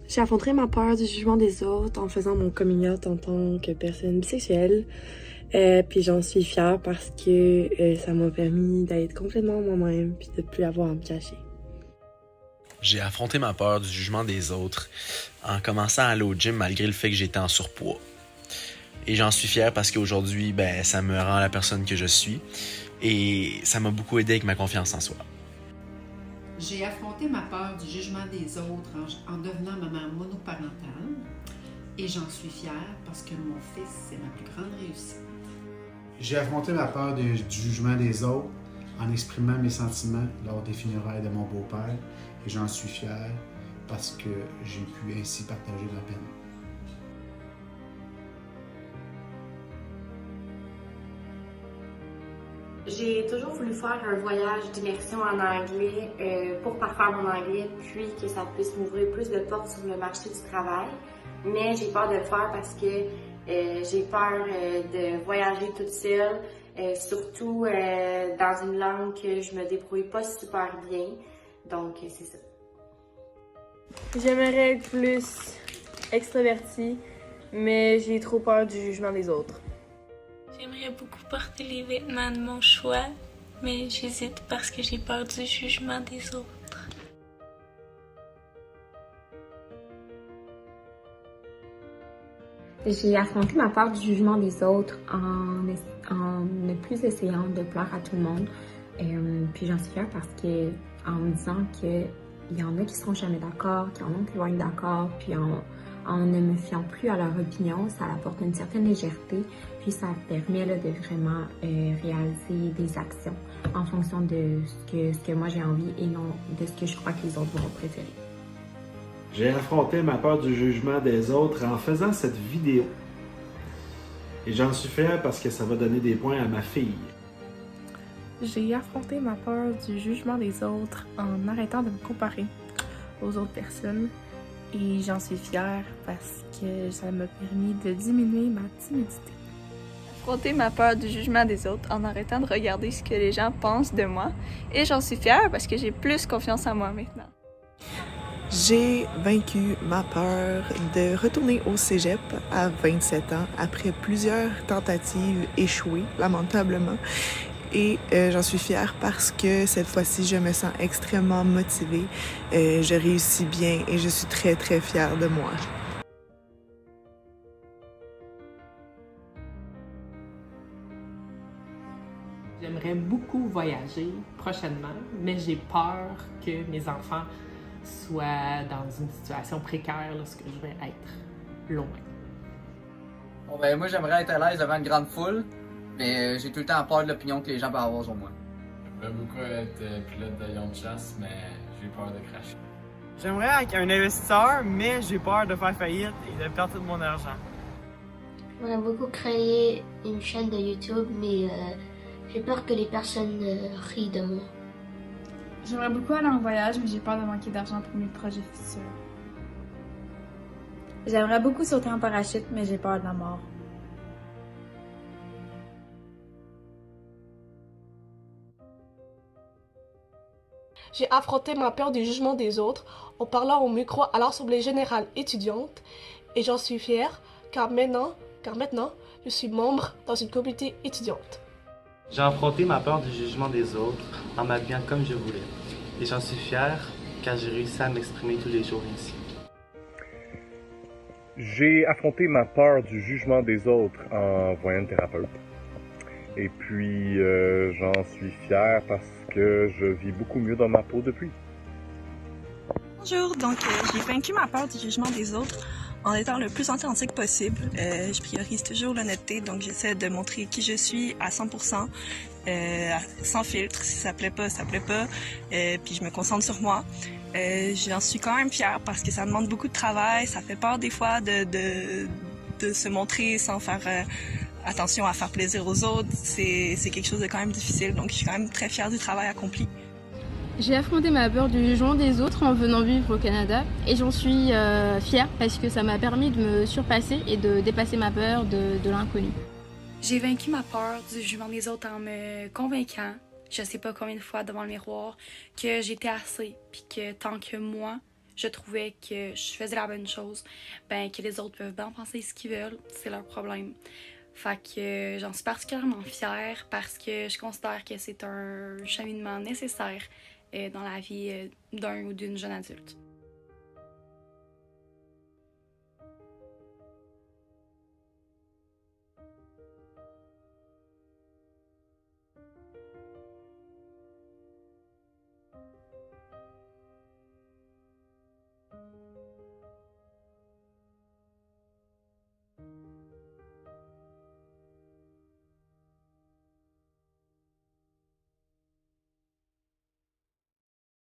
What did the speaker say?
J'ai affronté ma peur du jugement des autres en faisant mon coming out en tant que personne bisexuelle. Puis j'en suis fière parce que ça m'a permis d'être complètement moi-même puis de plus avoir à me cacher. J'ai affronté ma peur du jugement des autres en commençant à aller au gym malgré le fait que j'étais en surpoids. Et j'en suis fier parce qu'aujourd'hui, ça me rend la personne que je suis et ça m'a beaucoup aidé avec ma confiance en soi. J'ai affronté ma peur du jugement des autres en devenant maman monoparentale et j'en suis fière parce que mon fils, c'est ma plus grande réussite. J'ai affronté ma peur du jugement des autres en exprimant mes sentiments lors des funérailles de mon beau-père et j'en suis fier parce que j'ai pu ainsi partager ma peine. J'ai toujours voulu faire un voyage d'immersion en anglais pour parfaire mon anglais, puis que ça puisse m'ouvrir plus de portes sur le marché du travail. Mais j'ai peur de le faire parce que j'ai peur de voyager toute seule, surtout dans une langue que je me débrouille pas super bien. Donc, c'est ça. J'aimerais être plus extravertie, mais j'ai trop peur du jugement des autres. J'aimerais beaucoup porter les vêtements de mon choix, mais j'hésite parce que j'ai peur du jugement des autres. J'ai affronté ma peur du jugement des autres en ne plus essayant de plaire à tout le monde. Puis j'en suis fière parce que en me disant qu'il y en a qui seront jamais d'accord, qu'il y en a qui vont être d'accord, puis en ne me fiant plus à leur opinion, ça apporte une certaine légèreté, puis ça permet de vraiment réaliser des actions en fonction de ce que moi j'ai envie et non de ce que je crois que les autres vont préférer. J'ai affronté ma peur du jugement des autres en faisant cette vidéo. Et j'en suis fier parce que ça va donner des points à ma fille. J'ai affronté ma peur du jugement des autres en arrêtant de me comparer aux autres personnes. Et j'en suis fière parce que ça m'a permis de diminuer ma timidité. Affronter ma peur du jugement des autres en arrêtant de regarder ce que les gens pensent de moi. Et j'en suis fière parce que j'ai plus confiance en moi maintenant. J'ai vaincu ma peur de retourner au cégep à 27 ans après plusieurs tentatives échouées, lamentablement. Et j'en suis fière parce que cette fois-ci, je me sens extrêmement motivée. Je réussis bien et je suis très, très fière de moi. J'aimerais beaucoup voyager prochainement, mais j'ai peur que mes enfants soient dans une situation précaire lorsque je vais être loin. Bon moi j'aimerais être à l'aise devant une grande foule, mais j'ai tout le temps peur de l'opinion que les gens peuvent avoir sur moi. J'aimerais beaucoup être pilote d'avion de chasse, mais j'ai peur de cracher. J'aimerais être un investisseur, mais j'ai peur de faire faillite et de perdre tout mon argent. J'aimerais beaucoup créer une chaîne de YouTube, mais j'ai peur que les personnes rient de moi. J'aimerais beaucoup aller en voyage, mais j'ai peur de manquer d'argent pour mes projets futurs. J'aimerais beaucoup sauter en parachute, mais j'ai peur de la mort. J'ai affronté ma peur du jugement des autres en parlant au micro à l'Assemblée générale étudiante et j'en suis fière car maintenant, je suis membre dans une communauté étudiante. J'ai affronté ma peur du jugement des autres en m'habillant comme je voulais. Et j'en suis fier car j'ai réussi à m'exprimer tous les jours ainsi. J'ai affronté ma peur du jugement des autres en voyant une thérapeute. Et puis, j'en suis fier parce que je vis beaucoup mieux dans ma peau depuis. Bonjour, donc j'ai vaincu ma peur du jugement des autres en étant le plus authentique possible. Je priorise toujours l'honnêteté, donc j'essaie de montrer qui je suis à 100%, sans filtre. Si ça plaît pas, ça plaît pas. Puis je me concentre sur moi. J'en suis quand même fière parce que ça demande beaucoup de travail. Ça fait peur des fois de se montrer sans faire attention à faire plaisir aux autres. C'est quelque chose de quand même difficile, donc je suis quand même très fière du travail accompli. J'ai affronté ma peur du jugement des autres en venant vivre au Canada et j'en suis fière parce que ça m'a permis de me surpasser et de dépasser ma peur de l'inconnu. J'ai vaincu ma peur du jugement des autres en me convainquant, je sais pas combien de fois devant le miroir, que j'étais assez puis que tant que moi, je trouvais que je faisais la bonne chose, ben que les autres peuvent bien penser ce qu'ils veulent, c'est leur problème. Fait que j'en suis particulièrement fière parce que je considère que c'est un cheminement nécessaire dans la vie d'un ou d'une jeune adulte.